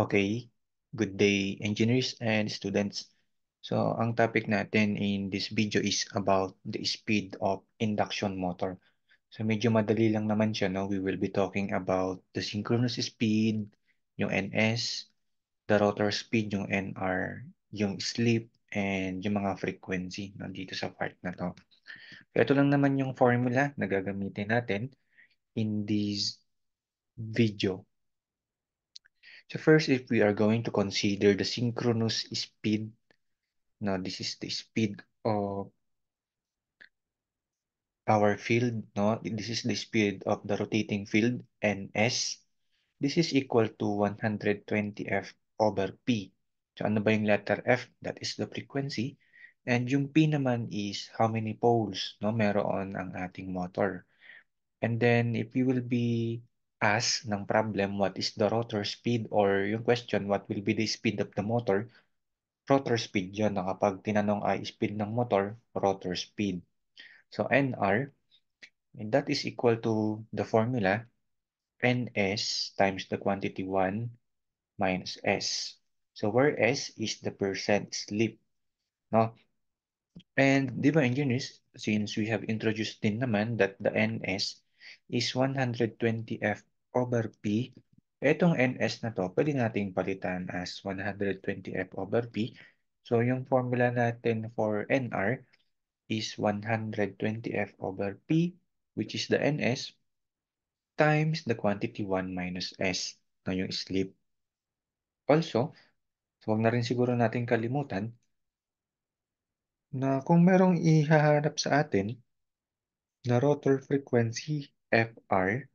Okay, good day engineers and students. So, ang topic natin in this video is about the speed of induction motor. So, medyo madali lang naman siya, no? We will be talking about the synchronous speed, yung NS, the rotor speed, yung NR, yung slip, and yung mga frequency nandito sa part na to. So, ito lang naman yung formula na gagamitin natin in this video. So first, if we are going to consider the synchronous speed, now this is the speed of our field, no? This is the speed of the rotating field, ns. This is equal to 120 F over P. So ano ba yung letter F? That is the frequency. And yung P naman is how many poles, no? Meron ang ating motor. And then if you will be asked ng problem, what is the rotor speed? Or yung question, what will be the speed of the motor? Rotor speed yun na kapag tinanong ay speed ng motor, rotor speed. So NR, and that is equal to the formula NS times the quantity 1 minus S. So where S is the percent slip, no? And di ba engineers, since we have introduced din naman that the NS is 120 F over P, etong NS na to, pwede nating palitan as 120 F over P. So yung formula natin for NR is 120 F over P, which is the NS, times the quantity 1 minus S na yung slip. Also, so wag na rin siguro natin kalimutan na kung merong ihahanap sa atin na rotor frequency FR,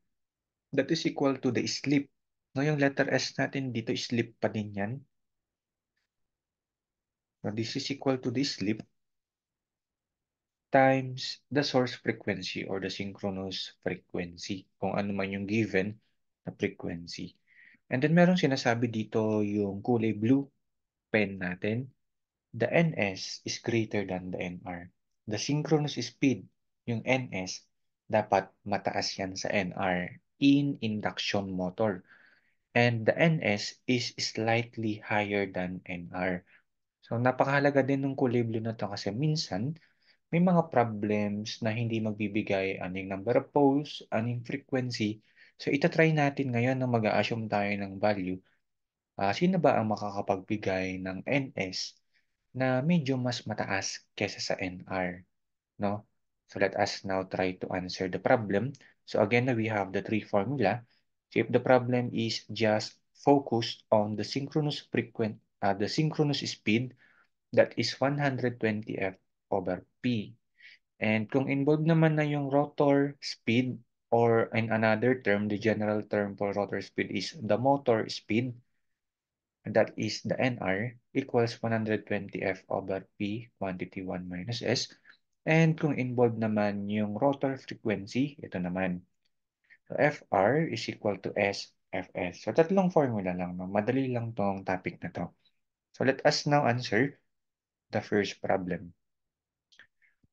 that is equal to the slip. No, yung letter S natin dito, slip pa din yan. So this is equal to the slip times the source frequency or the synchronous frequency, kung ano man yung given na frequency. And then meron sinasabi dito yung kulay blue pen natin, the NS is greater than the NR. The synchronous speed, yung NS, dapat mataas yan sa NR in induction motor. And the NS is slightly higher than NR. So napakahalaga din ng kulay blue na to kasi minsan may mga problems na hindi magbibigay aning number of poles, aning frequency. So itatry natin ngayon na mag-a-assume tayo ng value. Sino ba ang makakapagbigay ng NS na medyo mas mataas kesa sa NR, no? So let us now try to answer the problem. So again, we have the three formula. So if the problem is just focused on the synchronous speed, that is 120 F over P. And kung involved naman na yung rotor speed, or in another term, the general term for rotor speed is the motor speed, that is the NR, equals 120 F over P, quantity 1 minus S. And kung involved naman yung rotor frequency, ito naman. So FR is equal to S Fs. So tatlong formula lang. No? Madali lang tong topic na to. So let us now answer the first problem.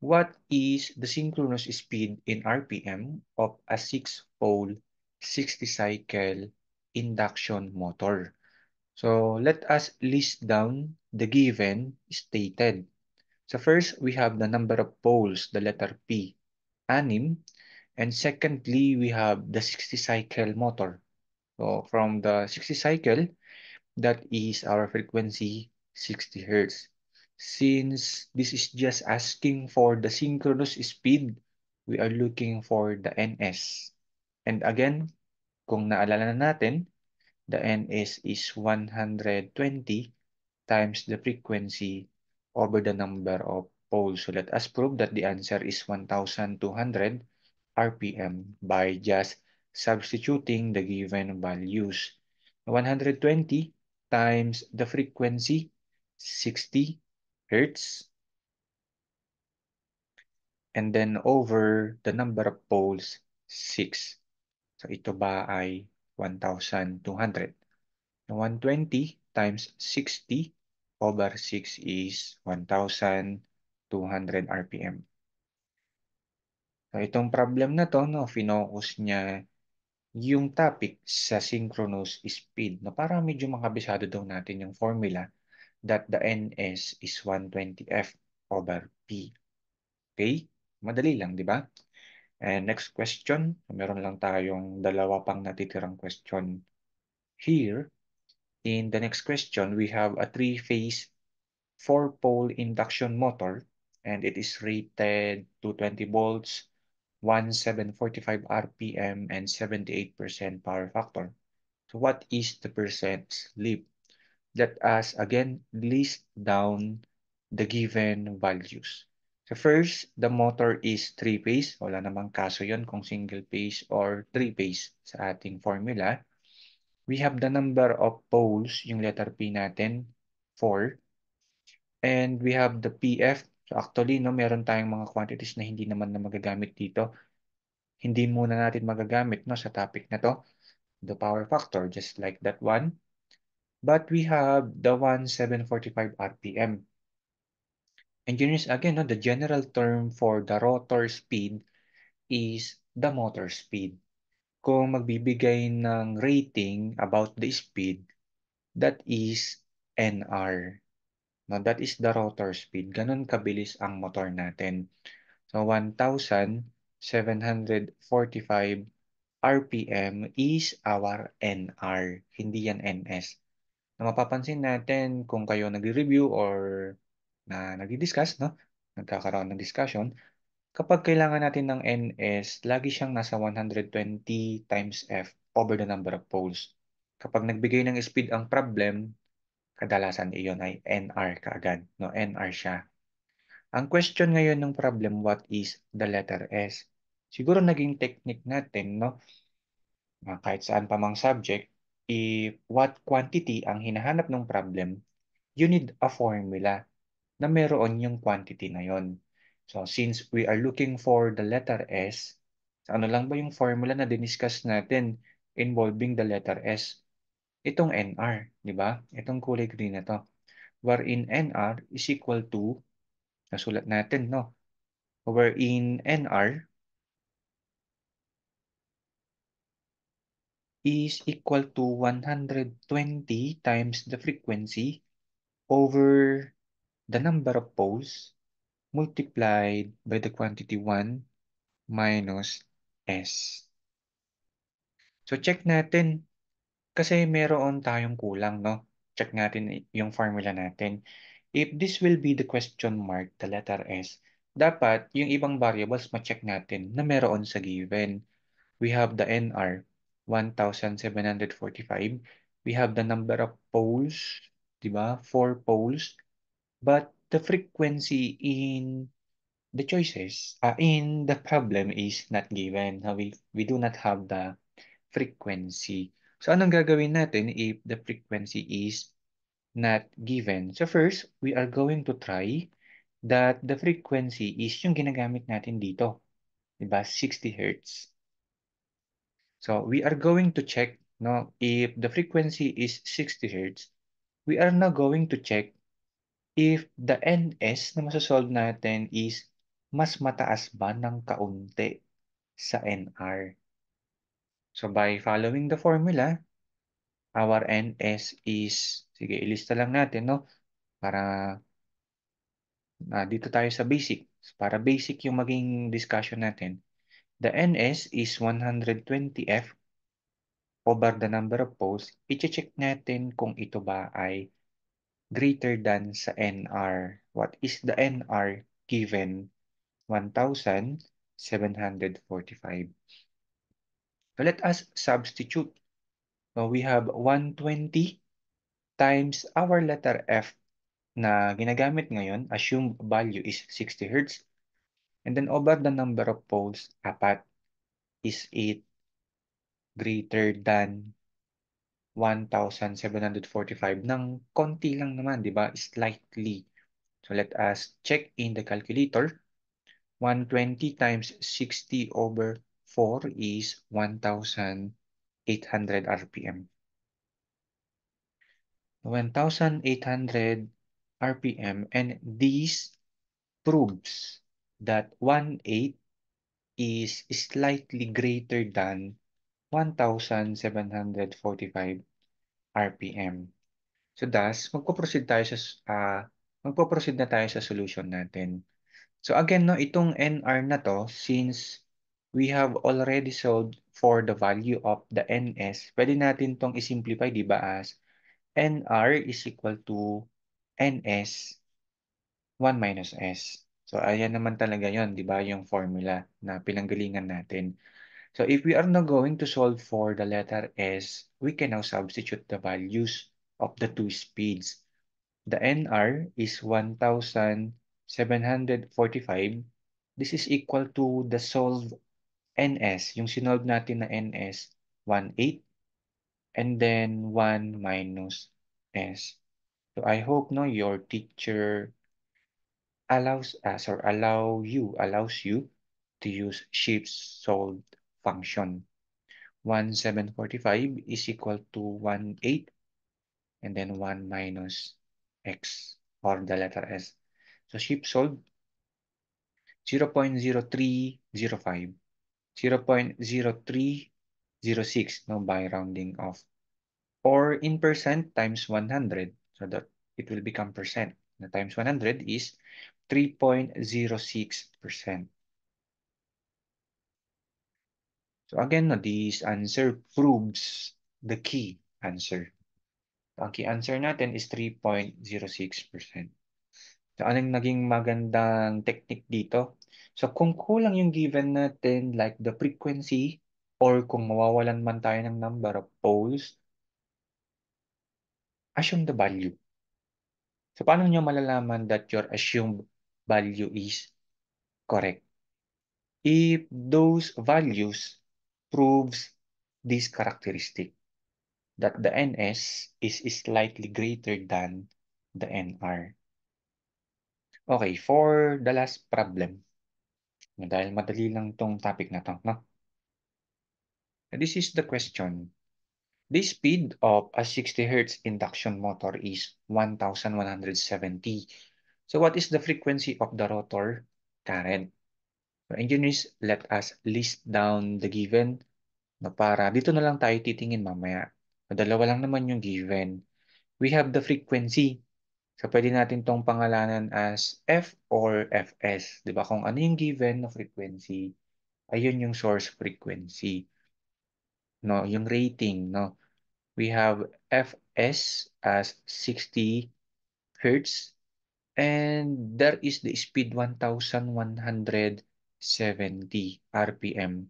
What is the synchronous speed in RPM of a 6-pole 60-cycle induction motor? So let us list down the given stated. So first, we have the number of poles, the letter P, anim. And secondly, we have the 60-cycle motor. So from the 60 cycle, that is our frequency 60 Hertz. Since this is just asking for the synchronous speed, we are looking for the NS. And again, kung naalala na natin, the NS is 120 times the frequency over the number of poles. So let us prove that the answer is 1,200 RPM by just substituting the given values. 120 times the frequency, 60 Hertz, and then over the number of poles, 6. So ito ba ay 1,200? 120 times 60 over 6 is 1,200 RPM. So itong problem na to, no, finocus niya yung topic sa synchronous speed. No, para medyo makabisado daw natin yung formula that the ns is 120F over P. Okay? Madali lang, di ba? And next question, meron lang tayong dalawa pang natitirang question here. In the next question, we have a three-phase four-pole induction motor and it is rated to 20 volts, 1745 RPM, and 78% power factor. So what is the percent slip? Let us again list down the given values. So first, the motor is three-phase. Wala namang kaso yon kung single-phase or three-phase sa ating formula. We have the number of poles, yung letter P natin, 4. And we have the PF. So actually, no, meron tayong mga quantities na hindi naman na magagamit dito. Hindi muna natin magagamit no, sa topic na to. The power factor, just like that one. But we have the 1745 RPM. And yun is again, no, the general term for the rotor speed is the motor speed. Kung magbibigay ng rating about the speed, that is NR. No, that is the rotor speed. Ganon kabilis ang motor natin. So 1,745 RPM is our NR, hindi yan NS. Na mapapansin natin kung kayo nagre-review or na nagdi-discuss, no? Nagkakaroon ng discussion, kapag kailangan natin ng NS, lagi siyang nasa 120 times F over the number of poles. Kapag nagbigay ng speed ang problem, kadalasan iyon ay NR kaagad. No? NR siya. Ang question ngayon ng problem, what is the letter S? Siguro naging technique natin, no? Kahit saan pa mang subject, if what quantity ang hinahanap ng problem, you need a formula na meron yung quantity na yon. So, since we are looking for the letter S, ano lang ba yung formula na diniscuss natin involving the letter S? Itong NR, di ba? Itong kulay green na to. Wherein NR is equal to, nasulat natin, no? Wherein NR is equal to 120 times the frequency over the number of poles multiplied by the quantity 1 minus S. So check natin kasi meron tayong kulang, no? Check natin yung formula natin. If this will be the question mark, the letter S, dapat yung ibang variables ma-check natin na meron sa given. We have the NR, 1,745. We have the number of poles, di ba? 4 poles. But the frequency in the choices, in the problem is not given. We do not have the frequency. So, anong gagawin natin if the frequency is not given? So, first, we are going to try that the frequency is yung ginagamit natin dito. Diba? 60 Hertz. So, we are going to check, no, if the frequency is 60 Hertz, we are now going to check if the NS na masasolve natin is mas mataas ba ng kaunti sa NR. So, by following the formula, our NS is, sige, ilista lang natin, no? Para dito tayo sa basic. Para basic yung maging discussion natin. The NS is 120F over the number of poles. I-check natin kung ito ba ay greater than sa NR. What is the NR given? 1,745. So let us substitute. So we have 120 times our letter F na ginagamit ngayon, assume value is 60 Hz. And then over the number of poles, apat, is it greater than 1,745 ng konti lang naman, di ba? Slightly. So let us check in the calculator. 120 times 60 over 4 is 1,800 RPM. 1,800 RPM, and this proves that 1/8 is slightly greater than 1,745 RPM. So thus, magpo-proceed na tayo sa solution natin. So again, no, itong NR na to, since we have already solved for the value of the NS, pwede natin tong isimplify, di ba, as NR is equal to NS 1 minus S. So ayan naman talaga yon, di ba, yung formula na pinanggalingan natin. So if we are now going to solve for the letter S, we can now substitute the values of the two speeds. The NR is 1,745. This is equal to the solved NS. Yung sinolve natin na NS, 1,8 and then 1 minus S. So I hope no your teacher allows you to use Sheep's solved function. 1,745 is equal to 1,8 and then 1 minus X or the letter S. So Sheep solved 0.0305, 0.0306, no, by rounding off. Or in percent times 100, so that it will become percent. The times 100 is 3.06%. So again, no, this answer proves the key answer. Ang key answer natin is 3.06%. So anong naging magandang technique dito? So kung kulang yung given natin like the frequency or kung mawawalan man tayo ng number of poles, assume the value. So paano nyo malalaman that your assumed value is correct? If those values proves this characteristic that the NS is slightly greater than the NR. Okay, for the last problem, dahil madali lang tong topic na to, no? This is the question. The speed of a 60 Hz induction motor is 1,170. So what is the frequency of the rotor current? So engineers, let us list down the given na para dito na lang tayo titingin mamaya. Dalawa lang naman yung given. We have the frequency. So pwede natin tong pangalanan as F or Fs. 'Di ba? Kung ano yung given na frequency, ayun yung source frequency. No, yung rating, no. We have Fs as 60 Hertz and there is the speed 1,170 RPM.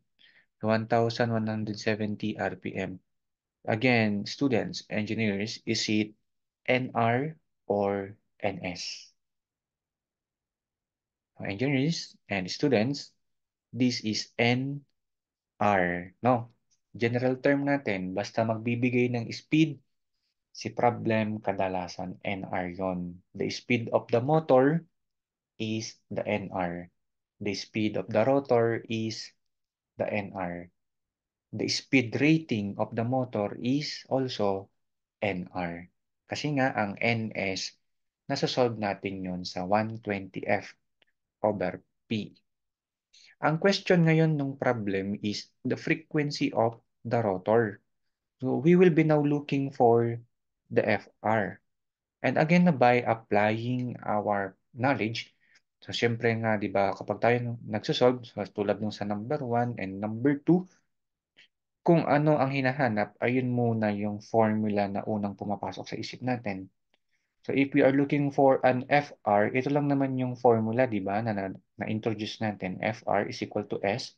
1,170 RPM. Again, students, engineers, is it NR or NS? Engineers and students, this is NR. No? General term natin, basta magbibigay ng speed, si problem kadalasan NR yon. The speed of the motor is the NR. The speed of the rotor is the NR. The speed rating of the motor is also NR. Kasi nga ang NS, nasa-solve natin yon sa 120F over P. Ang question ngayon ng problem is the frequency of the rotor. So we will be now looking for the FR. And again, by applying our knowledge, so syempre nga, di ba, kapag tayo nagsosolve, so tulad nung sa number 1 and number 2, kung ano ang hinahanap, ayun muna yung formula na unang pumapasok sa isip natin. So if we are looking for an FR, ito lang naman yung formula, di ba, na-introduce natin. FR is equal to S,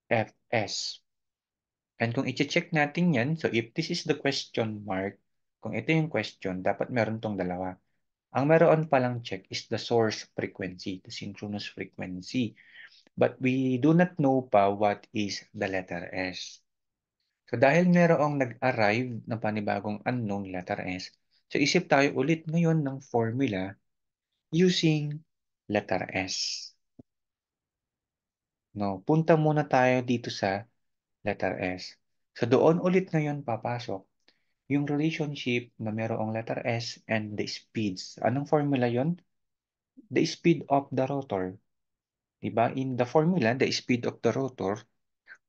Fs. And kung i-check natin yan, so if this is the question mark, kung ito yung question, dapat meron tong dalawa. Ang meron palang check is the source frequency, the synchronous frequency. But we do not know pa what is the letter S. So dahil merong nag-arrive na panibagong unknown letter S, so isip tayo ulit ngayon ng formula using letter S. No, punta muna tayo dito sa letter S. So doon ulit ngayon papasok yung relationship na merong letter S and the speeds. Anong formula yon? The speed of the rotor. Diba? In the formula, the speed of the rotor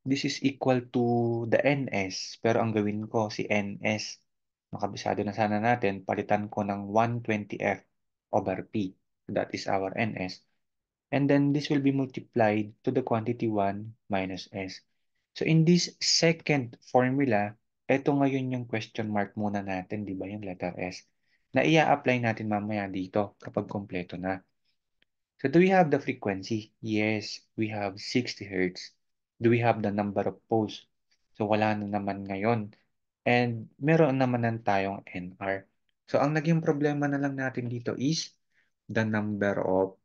this is equal to the NS, pero ang gawin ko si NS, nakabisado na sana natin, palitan ko ng 120F over P. That is our NS. And then this will be multiplied to the quantity 1 minus S. So in this second formula, ito ngayon yung question mark muna natin, di ba, yung letter S, na ia-apply natin mamaya dito kapag kompleto na. So do we have the frequency? Yes, we have 60 Hz. Do we have the number of poles? So wala na naman ngayon. And meron naman na tayong NR. So ang naging problema na lang natin dito is the number of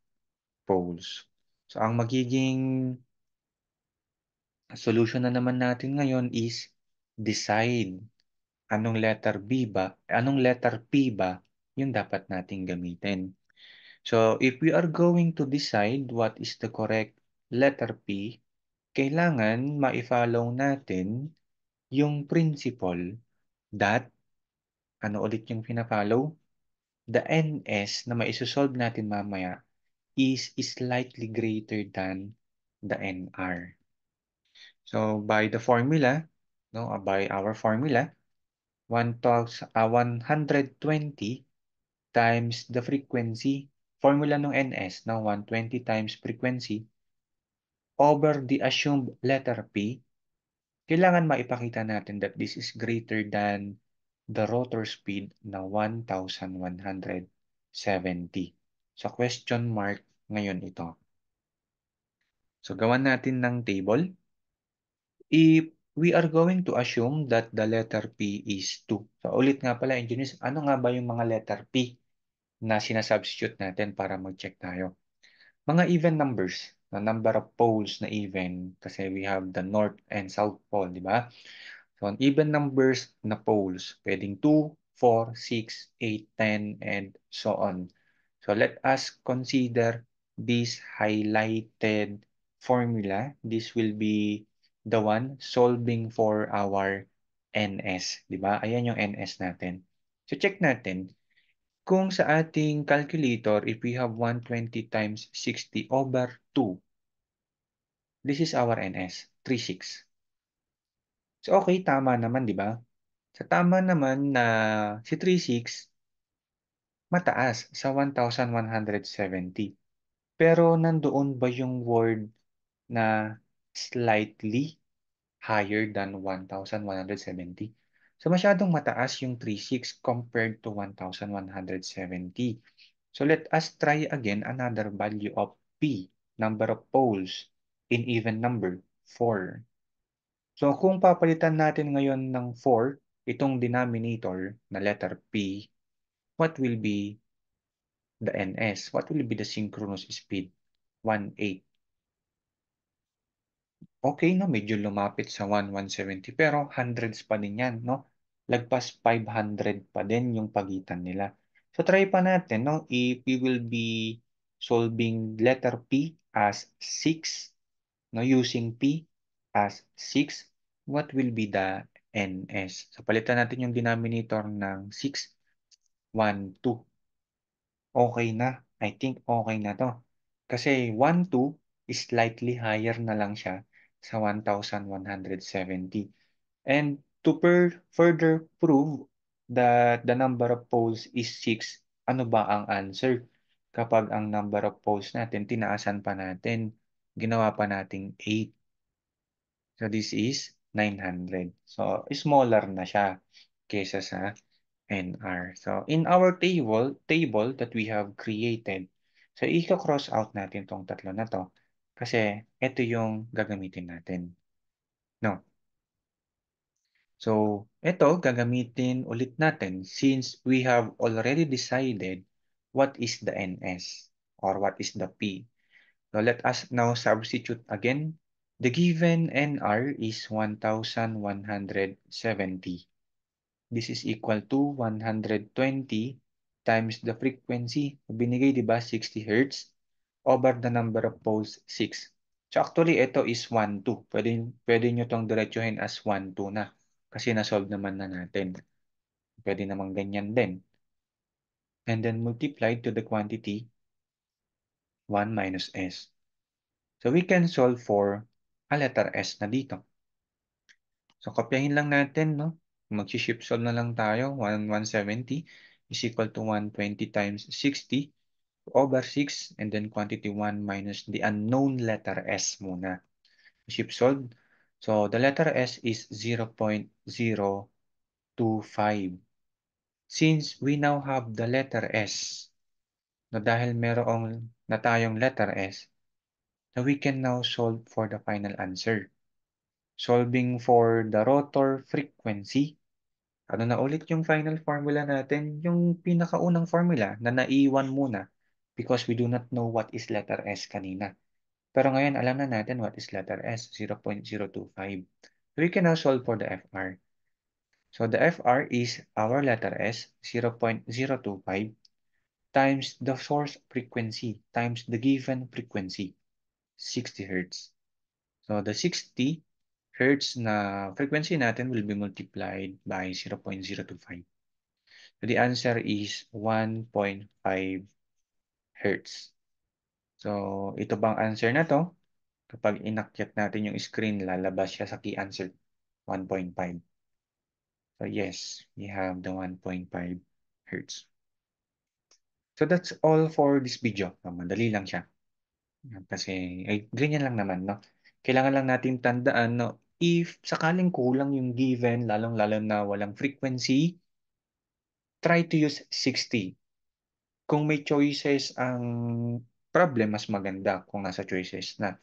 poles. So ang magiging solution na naman natin ngayon is decide anong letter P ba yung dapat nating gamitin. So, if we are going to decide what is the correct letter P, kailangan ma-follow natin yung principle that, ano ulit yung pina-follow? The NS na maisosolve natin mamaya is slightly greater than the NR. So, by the formula, no, by our formula, 120 times the frequency, formula ng NS, no, 120 times frequency over the assumed letter P, kailangan maipakita natin that this is greater than the rotor speed na 1,170. So, question mark ngayon ito. So, gawan natin ng table. If we are going to assume that the letter P is 2. So, ulit nga pala, engineers, ano nga ba yung mga letter P na sinasubstitute natin para mag-check tayo? Mga even numbers, na number of poles na even, kasi we have the north and south pole, di ba? So, on even numbers na poles, pwedeng 2, 4, 6, 8, 10, and so on. So, let us consider this highlighted formula. This will be the one solving for our NS. Di ba? Ayan yung NS natin. So, check natin. Kung sa ating calculator, if we have 120 times 60 over 2, this is our NS, 36. So, okay, tama naman, di ba? Sa tama naman na si 36, mataas sa 1,170. Pero nandoon ba yung word na slightly higher than 1,170? So masyadong mataas yung 36 compared to 1,170. So let us try again another value of P, number of poles in even number, 4. So kung papalitan natin ngayon ng 4, itong denominator na letter P, what will be the NS? What will be the synchronous speed? 1/8. Okay na, medyo lumapit sa 1,170 pero hundreds pa din yan, no? Lagpas 500 pa din yung pagitan nila. So try pa natin, no? If we will be solving letter P as 6, no? Using P as 6, what will be the NS? So palitan natin yung denominator ng 6, 1, 2. Okay na. I think okay na to. Kasi 1,2 is slightly higher na lang siya sa 1,170. And to further prove that the number of poles is 6, ano ba ang answer? Kapag ang number of poles natin, tinaasan pa natin, ginawa pa nating 8. So this is 900. So smaller na siya kesa sa NR. So in our table that we have created, so i-cross out natin tong tatlo na to kasi ito yung gagamitin natin. No. So ito gagamitin ulit natin since we have already decided what is the NS or what is the P. So let us now substitute again. The given NR is 1,170. This is equal to 120 times the frequency. Binigay, di ba, 60 Hz over the number of poles, 6. So actually, ito is 1, 2. Pwede nyo itong diretsuhin as 1, 2 na. Kasi na-solve naman na natin. Pwede namang ganyan din. And then multiplied to the quantity 1 minus S. So we can solve for a letter S na dito. So, kopyahin lang natin, no? Mag-shift solve na lang tayo. 170 is equal to 120 times 60 over 6 and then quantity 1 minus the unknown letter S muna. Shift solve. So, the letter S is 0.025. Since we now have the letter S, na dahil merong na tayong letter S, na we can now solve for the final answer. Solving for the rotor frequency. Ano na ulit yung final formula natin? Yung pinakaunang formula na naiwan muna because we do not know what is letter S kanina. Pero ngayon, alam na natin what is letter S, 0.025. We can now solve for the FR. So the FR is our letter S, 0.025, times the source frequency, times the given frequency, 60 Hz. So the 60 Hz na frequency natin will be multiplied by 0.025. So the answer is 1.5 Hz. So ito bang answer na to? Kapag inakyat natin yung screen, lalabas siya sa key answer, 1.5. So yes, we have the 1.5 Hz. So that's all for this video. Madali lang siya. Kasi ay, ganyan lang naman, no? Kailangan lang natin tandaan, no? If sakaling kulang yung given, lalong-lalo na walang frequency, try to use 60. Kung may choices ang problem, mas maganda kung nasa choices na.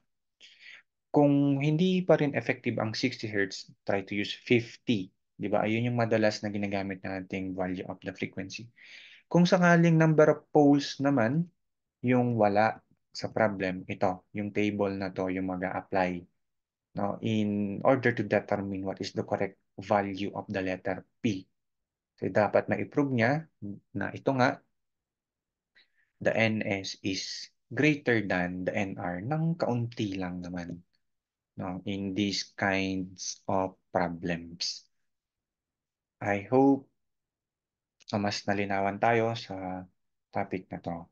Kung hindi pa rin effective ang 60 Hz, try to use 50. Di ba? Ayun yung madalas na ginagamit nating value of the frequency. Kung sakaling number of poles naman, yung wala sa problem, ito, yung table na to, yung mag-a-apply, no, in order to determine what is the correct value of the letter P. So, dapat na-prove niya na ito nga, the NS is greater than the NR ng kaunti lang naman, no, in these kinds of problems. I hope mas nalinawan tayo sa topic na to.